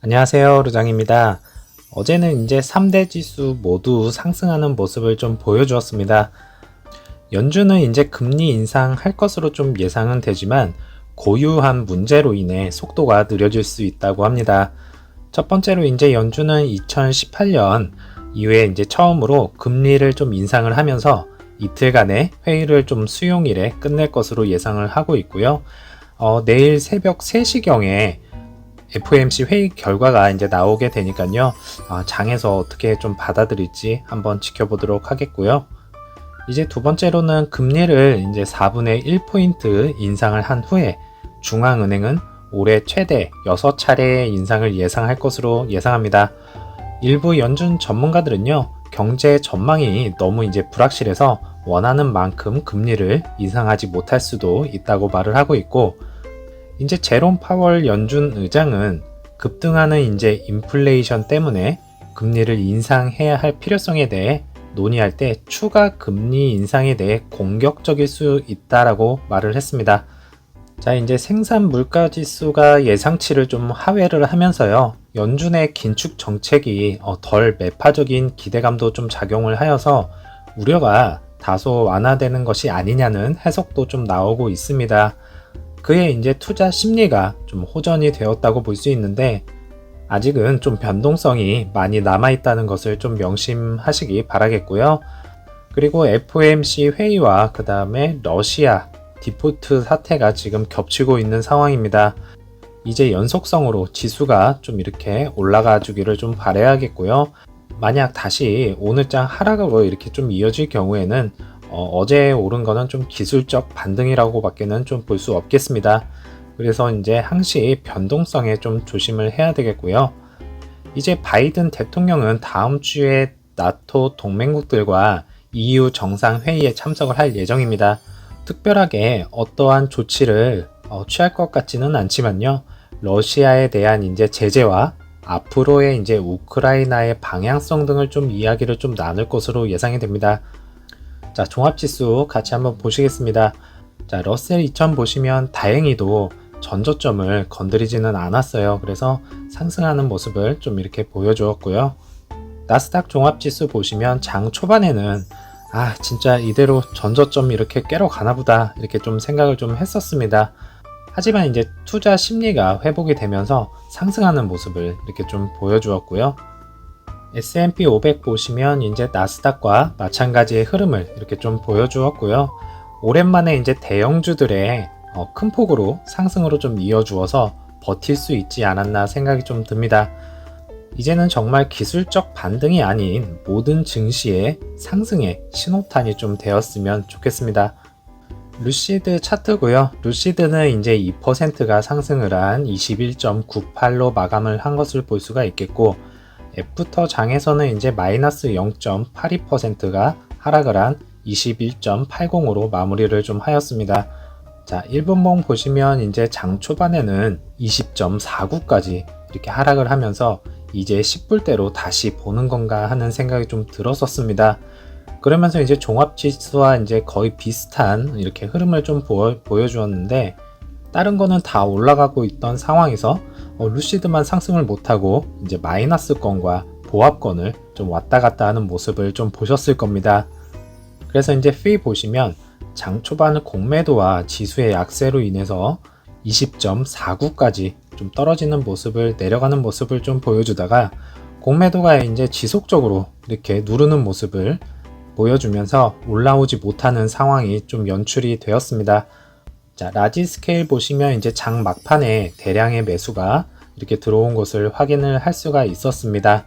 안녕하세요, 루장입니다. 어제는 이제 3대 지수 모두 상승하는 모습을 좀 보여주었습니다. 연준은 이제 금리 인상할 것으로 좀 예상은 되지만 고유한 문제로 인해 속도가 느려질 수 있다고 합니다. 첫 번째로 이제 연준은 2018년 이후에 이제 처음으로 금리를 좀 인상을 하면서 이틀간의 회의를 좀 수요일에 끝낼 것으로 예상을 하고 있고요. 내일 새벽 3시경에 FOMC 회의 결과가 이제 나오게 되니까요. 장에서 어떻게 좀 받아들일지 한번 지켜보도록 하겠고요. 이제 두 번째로는 금리를 이제 4분의 1포인트 인상을 한 후에 중앙은행은 올해 최대 6차례의 인상을 예상할 것으로 예상합니다. 일부 연준 전문가들은요, 경제 전망이 너무 이제 불확실해서 원하는 만큼 금리를 인상하지 못할 수도 있다고 말을 하고 있고, 이제 제롬 파월 연준 의장은 급등하는 이제 인플레이션 때문에 금리를 인상해야 할 필요성에 대해 논의할 때 추가 금리 인상에 대해 공격적일 수 있다라고 말을 했습니다. 자, 이제 생산 물가 지수가 예상치를 좀 하회를 하면서요. 연준의 긴축 정책이 덜 매파적인 기대감도 좀 작용을 하여서 우려가 다소 완화되는 것이 아니냐는 해석도 좀 나오고 있습니다. 그의 이제 투자 심리가 좀 호전이 되었다고 볼 수 있는데 아직은 좀 변동성이 많이 남아있다는 것을 좀 명심하시기 바라겠고요. 그리고 FOMC 회의와 그 다음에 러시아 디폴트 사태가 지금 겹치고 있는 상황입니다. 이제 연속성으로 지수가 좀 이렇게 올라가 주기를 좀 바라야겠고요. 만약 다시 오늘장 하락으로 이렇게 좀 이어질 경우에는 어제 오른 거는 좀 기술적 반등이라고 밖에는 좀 볼 수 없겠습니다. 그래서 이제 항시 변동성에 좀 조심을 해야 되겠고요. 이제 바이든 대통령은 다음 주에 나토 동맹국들과 EU 정상회의에 참석을 할 예정입니다. 특별하게 어떠한 조치를 취할 것 같지는 않지만요. 러시아에 대한 이제 제재와 앞으로의 이제 우크라이나의 방향성 등을 좀 이야기를 좀 나눌 것으로 예상이 됩니다. 자, 종합지수 같이 한번 보시겠습니다. 자, 러셀 2000 보시면 다행히도 전저점을 건드리지는 않았어요. 그래서 상승하는 모습을 좀 이렇게 보여주었고요. 나스닥 종합지수 보시면 장 초반에는 진짜 이대로 전저점 이렇게 깨러 가나보다 이렇게 좀 생각을 좀 했었습니다. 하지만 이제 투자 심리가 회복이 되면서 상승하는 모습을 이렇게 좀 보여주었고요. S&P 500 보시면 이제 나스닥과 마찬가지의 흐름을 이렇게 좀 보여주었고요. 오랜만에 이제 대형주들의 큰 폭으로 상승으로 좀 이어주어서 버틸 수 있지 않았나 생각이 좀 듭니다. 이제는 정말 기술적 반등이 아닌 모든 증시의 상승의 신호탄이 좀 되었으면 좋겠습니다. 루시드 차트고요. 루시드는 이제 2%가 상승을 한 21.98로 마감을 한 것을 볼 수가 있겠고, 애프터 장에서는 이제 마이너스 0.82%가 하락을 한 21.80으로 마무리를 좀 하였습니다. 자, 1분봉 보시면 이제 장 초반에는 20.49까지 이렇게 하락을 하면서 이제 10불대로 다시 보는 건가 하는 생각이 좀 들었었습니다. 그러면서 이제 종합지수와 이제 거의 비슷한 이렇게 흐름을 좀 보여주었는데, 다른 거는 다 올라가고 있던 상황에서 루시드만 상승을 못하고 이제 마이너스권과 보합권을 좀 왔다 갔다 하는 모습을 좀 보셨을 겁니다. 그래서 이제 피 보시면 장 초반은 공매도와 지수의 약세로 인해서 20.49까지 좀 떨어지는 모습을 내려가는 모습을 좀 보여주다가 공매도가 이제 지속적으로 이렇게 누르는 모습을 보여주면서 올라오지 못하는 상황이 좀 연출이 되었습니다. 자, 라지 스케일 보시면 이제 장 막판에 대량의 매수가 이렇게 들어온 것을 확인을 할 수가 있었습니다.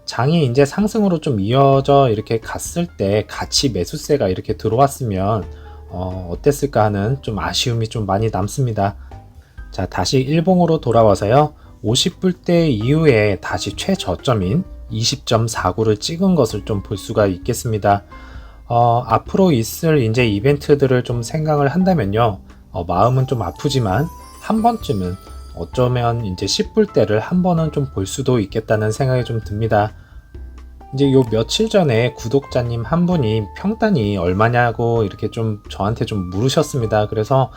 장이 이제 상승으로 좀 이어져 이렇게 갔을 때 같이 매수세가 이렇게 들어왔으면 어땠을까 하는 좀 아쉬움이 좀 많이 남습니다. 자, 다시 일봉으로 돌아와서요. 50불대 이후에 다시 최저점인 20.49를 찍은 것을 좀 볼 수가 있겠습니다. 앞으로 있을 이제 이벤트들을 좀 생각을 한다면요. 마음은 좀 아프지만 한 번쯤은 어쩌면 이제 10불 대를 한 번은 좀 볼 수도 있겠다는 생각이 좀 듭니다. 이제 요 며칠 전에 구독자님 한 분이 평단이 얼마냐고 이렇게 좀 저한테 좀 물으셨습니다. 그래서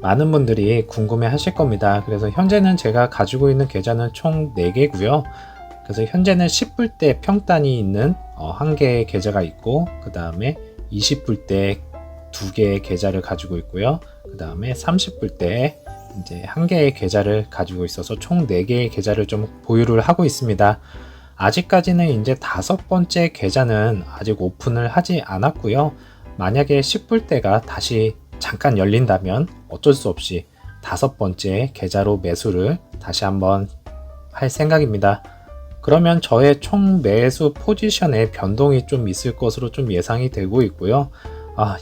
많은 분들이 궁금해 하실 겁니다. 그래서 현재는 제가 가지고 있는 계좌는 총 4개고요. 그래서 현재는 10불대 평단이 있는 1개의 계좌가 있고, 그 다음에 20불대 2개의 계좌를 가지고 있고요. 그 다음에 30불대 이제 1개의 계좌를 가지고 있어서 총 4개의 계좌를 좀 보유를 하고 있습니다. 아직까지는 이제 5번째 계좌는 아직 오픈을 하지 않았고요. 만약에 10불대가 다시 잠깐 열린다면 어쩔 수 없이 5번째 계좌로 매수를 다시 한번 할 생각입니다. 그러면 저의 총 매수 포지션의 변동이 좀 있을 것으로 좀 예상이 되고 있고요.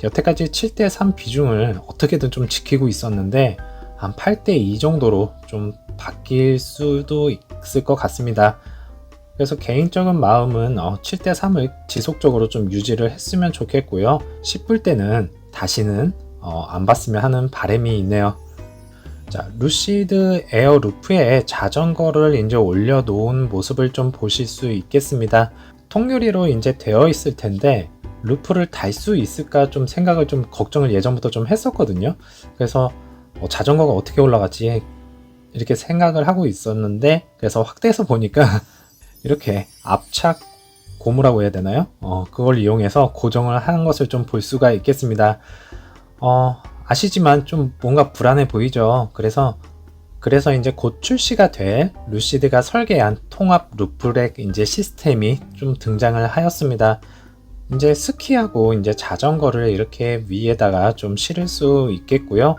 여태까지 7대3 비중을 어떻게든 좀 지키고 있었는데 한 8대2 정도로 좀 바뀔 수도 있을 것 같습니다. 그래서 개인적인 마음은 7대3을 지속적으로 좀 유지를 했으면 좋겠고요. 10불대는 다시는 안 봤으면 하는 바람이 있네요. 자, 루시드 에어 루프에 자전거를 이제 올려놓은 모습을 좀 보실 수 있겠습니다. 통유리로 이제 되어 있을 텐데 루프를 달 수 있을까 좀 생각을 좀 걱정을 예전부터 좀 했었거든요. 그래서 자전거가 어떻게 올라갔지 이렇게 생각을 하고 있었는데, 그래서 확대해서 보니까 이렇게 압착 고무라고 해야 되나요? 그걸 이용해서 고정을 하는 것을 좀 볼 수가 있겠습니다. 아시지만 좀 뭔가 불안해 보이죠. 그래서 이제 곧 출시가 될 루시드가 설계한 통합 루프렉 이제 시스템이 좀 등장을 하였습니다. 이제 스키하고 이제 자전거를 이렇게 위에다가 좀 실을 수 있겠고요.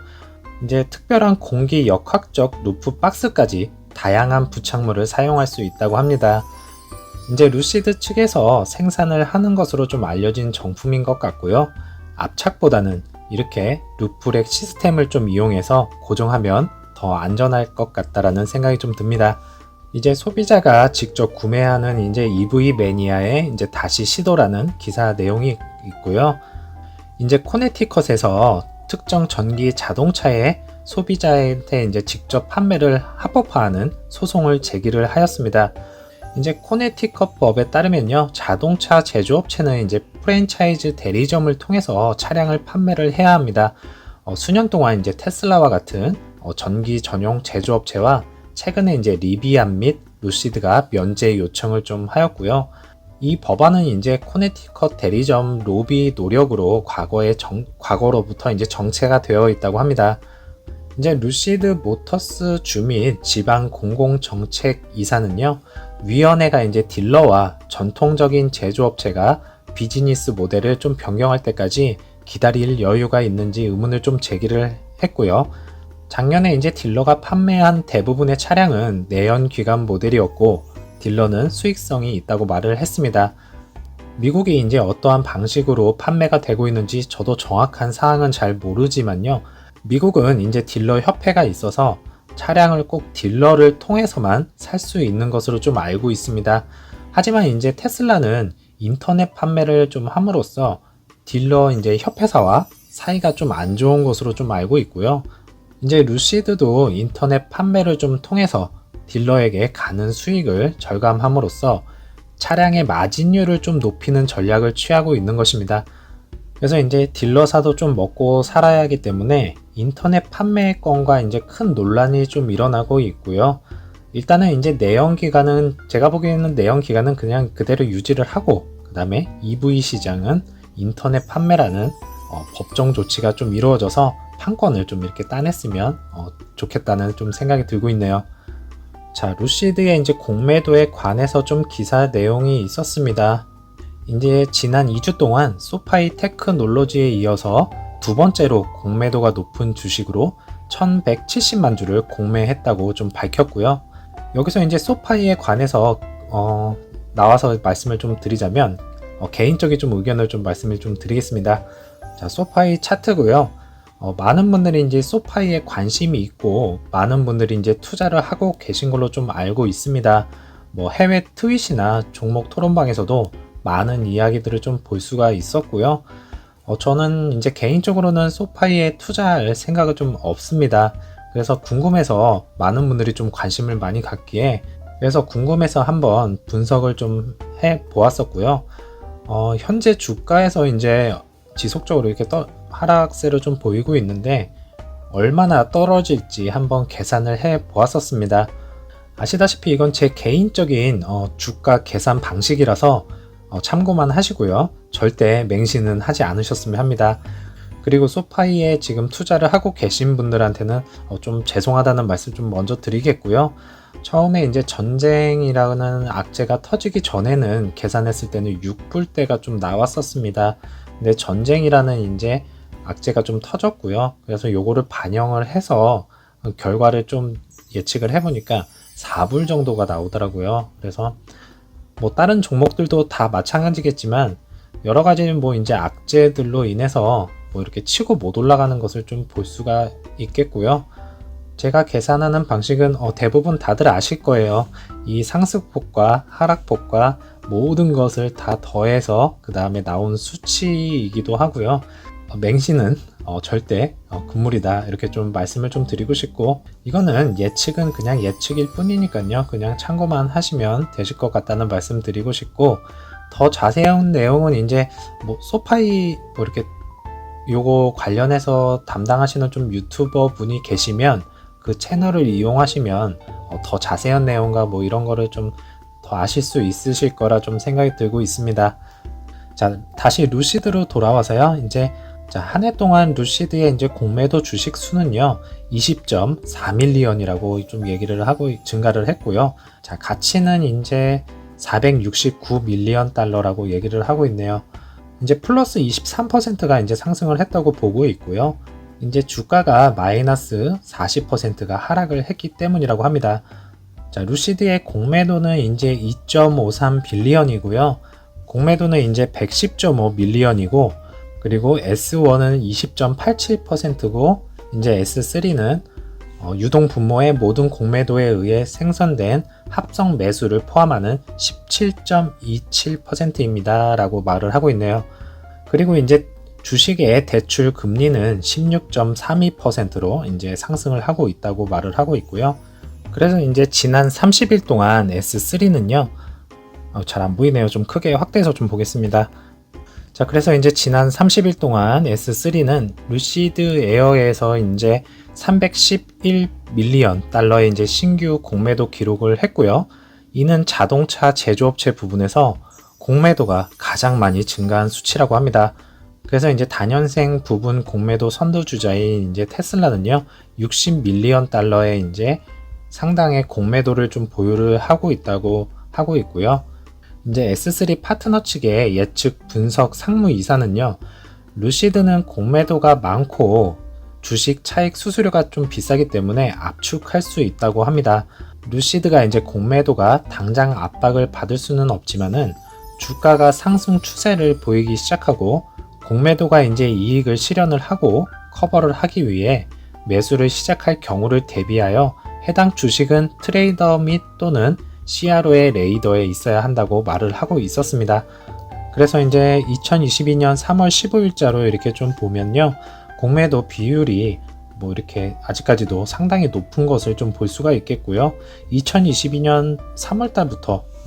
이제 특별한 공기 역학적 루프 박스까지 다양한 부착물을 사용할 수 있다고 합니다. 이제 루시드 측에서 생산을 하는 것으로 좀 알려진 정품인 것 같고요. 압착보다는 이렇게 루프렉 시스템을 좀 이용해서 고정하면 더 안전할 것 같다라는 생각이 좀 듭니다. 이제 소비자가 직접 구매하는 이제 EV 매니아의 이제 다시 시도라는 기사 내용이 있고요. 이제 코네티컷에서 특정 전기 자동차의 소비자한테 이제 직접 판매를 합법화하는 소송을 제기를 하였습니다. 이제 코네티컷 법에 따르면요, 자동차 제조업체는 이제 프랜차이즈 대리점을 통해서 차량을 판매를 해야 합니다. 수년 동안 이제 테슬라와 같은 전기 전용 제조업체와 최근에 이제 리비안 및 루시드가 면제 요청을 좀 하였고요. 이 법안은 이제 코네티컷 대리점 로비 노력으로 과거로부터 이제 정체가 되어 있다고 합니다. 이제 루시드 모터스 주 및 지방 공공정책 이사는요, 위원회가 이제 딜러와 전통적인 제조업체가 비즈니스 모델을 좀 변경할 때까지 기다릴 여유가 있는지 의문을 좀 제기를 했고요. 작년에 이제 딜러가 판매한 대부분의 차량은 내연기관 모델이었고 딜러는 수익성이 있다고 말을 했습니다. 미국이 이제 어떠한 방식으로 판매가 되고 있는지 저도 정확한 사항은 잘 모르지만요. 미국은 이제 딜러 협회가 있어서 차량을 꼭 딜러를 통해서만 살 수 있는 것으로 좀 알고 있습니다. 하지만 이제 테슬라는 인터넷 판매를 좀 함으로써 딜러 이제 협회사와 사이가 좀 안 좋은 것으로 좀 알고 있고요. 이제 루시드도 인터넷 판매를 좀 통해서 딜러에게 가는 수익을 절감함으로써 차량의 마진율을 좀 높이는 전략을 취하고 있는 것입니다. 그래서 이제 딜러사도 좀 먹고 살아야 하기 때문에 인터넷 판매권과 이제 큰 논란이 좀 일어나고 있고요. 일단은 이제 내연기관은, 제가 보기에는 내연기관은 그냥 그대로 유지를 하고, 그 다음에 EV 시장은 인터넷 판매라는 법정 조치가 좀 이루어져서 판권을 좀 이렇게 따냈으면 좋겠다는 좀 생각이 들고 있네요. 자, 루시드의 이제 공매도에 관해서 좀 기사 내용이 있었습니다. 이제 지난 2주 동안 소파이 테크놀로지에 이어서 두 번째로 공매도가 높은 주식으로 1170만 주를 공매했다고 좀 밝혔고요. 여기서 이제 소파이에 관해서 나와서 말씀을 좀 드리자면 개인적인 좀 의견을 좀 말씀을 좀 드리겠습니다. 자, 소파이 차트고요. 많은 분들이 이제 소파이에 관심이 있고 많은 분들이 이제 투자를 하고 계신 걸로 좀 알고 있습니다. 뭐 해외 트윗이나 종목 토론방에서도 많은 이야기들을 좀 볼 수가 있었고요. 저는 이제 개인적으로는 소파이에 투자할 생각은 좀 없습니다. 그래서 궁금해서 많은 분들이 좀 관심을 많이 갖기에 그래서 궁금해서 한번 분석을 좀 해 보았었고요. 현재 주가에서 이제 지속적으로 이렇게 하락세를 좀 보이고 있는데 얼마나 떨어질지 한번 계산을 해 보았었습니다. 아시다시피 이건 제 개인적인 주가 계산 방식이라서 참고만 하시고요. 절대 맹신은 하지 않으셨으면 합니다. 그리고 소파이에 지금 투자를 하고 계신 분들한테는 좀 죄송하다는 말씀 좀 먼저 드리겠고요. 처음에 이제 전쟁이라는 악재가 터지기 전에는 계산했을 때는 6불대가 좀 나왔었습니다. 근데 전쟁이라는 이제 악재가 좀 터졌고요. 그래서 요거를 반영을 해서 결과를 좀 예측을 해보니까 4불 정도가 나오더라고요. 그래서 뭐 다른 종목들도 다 마찬가지겠지만 여러 가지 뭐 이제 악재들로 인해서 뭐 이렇게 치고 못 올라가는 것을 좀 볼 수가 있겠고요. 제가 계산하는 방식은 대부분 다들 아실 거예요. 이 상승폭과 하락폭과 모든 것을 다 더해서 그 다음에 나온 수치이기도 하고요. 맹신은 절대 금물이다 이렇게 좀 말씀을 좀 드리고 싶고 이거는 예측은 그냥 예측일 뿐이니까요. 그냥 참고만 하시면 되실 것 같다는 말씀 드리고 싶고 더 자세한 내용은 이제 뭐 소파이 뭐 이렇게 요거 관련해서 담당하시는 좀 유튜버 분이 계시면 그 채널을 이용하시면 더 자세한 내용과 뭐 이런 거를 좀 더 아실 수 있으실 거라 좀 생각이 들고 있습니다. 자, 다시 루시드로 돌아와서요. 이제 한 해 동안 루시드의 이제 공매도 주식 수는요 20.4밀리언이라고 좀 얘기를 하고 증가를 했고요. 자, 가치는 이제 469밀리언 달러라고 얘기를 하고 있네요. 이제 플러스 23%가 이제 상승을 했다고 보고 있고요. 이제 주가가 마이너스 40%가 하락을 했기 때문이라고 합니다. 자, 루시드의 공매도는 이제 2.53 빌리언이고요. 공매도는 이제 110.5 밀리언이고 그리고 S1은 20.87%고 이제 S3는 유동 분모의 모든 공매도에 의해 생성된 합성 매수를 포함하는 17.27%입니다. 라고 말을 하고 있네요. 그리고 이제 주식의 대출 금리는 16.32%로 이제 상승을 하고 있다고 말을 하고 있고요. 그래서 이제 지난 30일 동안 S3는요, 잘 안 보이네요. 좀 크게 확대해서 좀 보겠습니다. 자, 그래서 이제 지난 30일 동안 S3는 루시드 에어에서 이제 311 밀리언 달러의 이제 신규 공매도 기록을 했고요. 이는 자동차 제조업체 부분에서 공매도가 가장 많이 증가한 수치라고 합니다. 그래서 이제 단연생 부분 공매도 선두주자인 이제 테슬라는요, 60 밀리언 달러의 이제 상당의 공매도를 좀 보유를 하고 있다고 하고 있고요. 이제 S3 파트너 측의 예측 분석 상무이사는요, 루시드는 공매도가 많고 주식 차익 수수료가 좀 비싸기 때문에 압축할 수 있다고 합니다. 루시드가 이제 공매도가 당장 압박을 받을 수는 없지만은 주가가 상승 추세를 보이기 시작하고 공매도가 이제 이익을 실현을 하고 커버를 하기 위해 매수를 시작할 경우를 대비하여 해당 주식은 트레이더 및 또는 CRO의 레이더에 있어야 한다고 말을 하고 있었습니다. 그래서 이제 2022년 3월 15일자로 이렇게 좀 보면요. 공매도 비율이 뭐 이렇게 아직까지도 상당히 높은 것을 좀 볼 수가 있겠고요. 2022년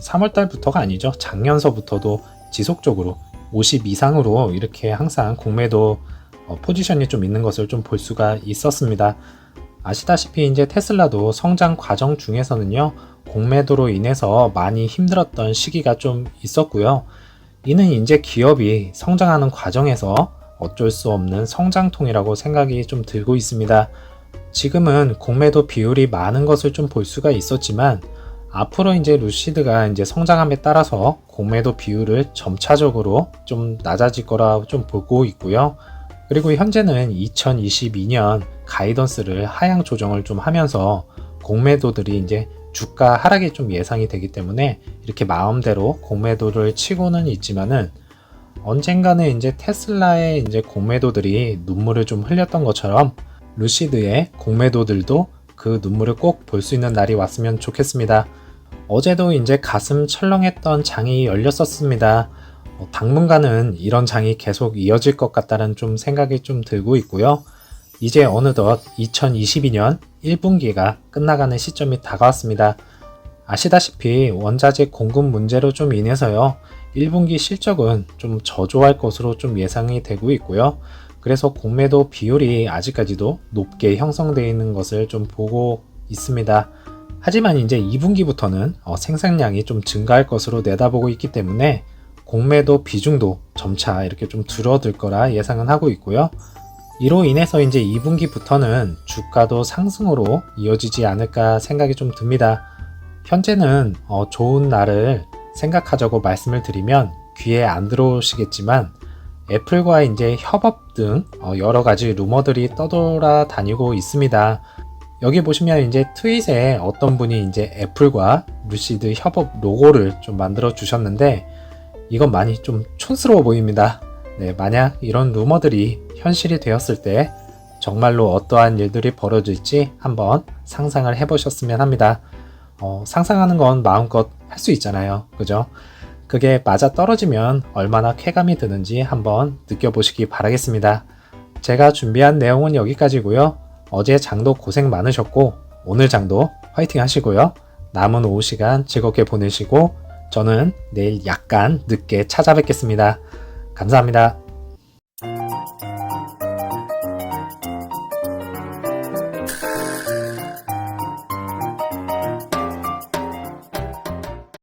3월달부터가 아니죠. 작년서부터도 지속적으로 50 이상으로 이렇게 항상 공매도 포지션이 좀 있는 것을 좀 볼 수가 있었습니다. 아시다시피 이제 테슬라도 성장 과정 중에서는요, 공매도로 인해서 많이 힘들었던 시기가 좀 있었고요. 이는 이제 기업이 성장하는 과정에서 어쩔 수 없는 성장통이라고 생각이 좀 들고 있습니다. 지금은 공매도 비율이 많은 것을 좀 볼 수가 있었지만 앞으로 이제 루시드가 이제 성장함에 따라서 공매도 비율을 점차적으로 좀 낮아질 거라 좀 보고 있고요. 그리고 현재는 2022년 가이던스를 하향 조정을 좀 하면서 공매도들이 이제 주가 하락이 좀 예상이 되기 때문에 이렇게 마음대로 공매도를 치고는 있지만은 언젠가는 이제 테슬라의 이제 공매도들이 눈물을 좀 흘렸던 것처럼 루시드의 공매도들도 그 눈물을 꼭 볼 수 있는 날이 왔으면 좋겠습니다. 어제도 이제 가슴 철렁했던 장이 열렸었습니다. 당분간은 이런 장이 계속 이어질 것 같다는 좀 생각이 좀 들고 있고요. 이제 어느덧 2022년 1분기가 끝나가는 시점이 다가왔습니다. 아시다시피 원자재 공급 문제로 좀 인해서요. 1분기 실적은 좀 저조할 것으로 좀 예상이 되고 있고요. 그래서 공매도 비율이 아직까지도 높게 형성되어 있는 것을 좀 보고 있습니다. 하지만 이제 2분기부터는 생산량이 좀 증가할 것으로 내다보고 있기 때문에 공매도 비중도 점차 이렇게 좀 줄어들 거라 예상은 하고 있고요. 이로 인해서 이제 2분기부터는 주가도 상승으로 이어지지 않을까 생각이 좀 듭니다. 현재는 좋은 날을 생각하자고 말씀을 드리면 귀에 안 들어오시겠지만 애플과 이제 협업 등 여러 가지 루머들이 떠돌아다니고 있습니다. 여기 보시면 이제 트윗에 어떤 분이 이제 애플과 루시드 협업 로고를 좀 만들어 주셨는데 이건 많이 좀 촌스러워 보입니다. 네, 만약 이런 루머들이 현실이 되었을 때 정말로 어떠한 일들이 벌어질지 한번 상상을 해보셨으면 합니다. 상상하는 건 마음껏 할 수 있잖아요. 그죠? 그게 맞아 떨어지면 얼마나 쾌감이 드는지 한번 느껴보시기 바라겠습니다. 제가 준비한 내용은 여기까지고요. 어제 장도 고생 많으셨고 오늘 장도 화이팅 하시고요. 남은 오후 시간 즐겁게 보내시고 저는 내일 약간 늦게 찾아뵙겠습니다. 감사합니다.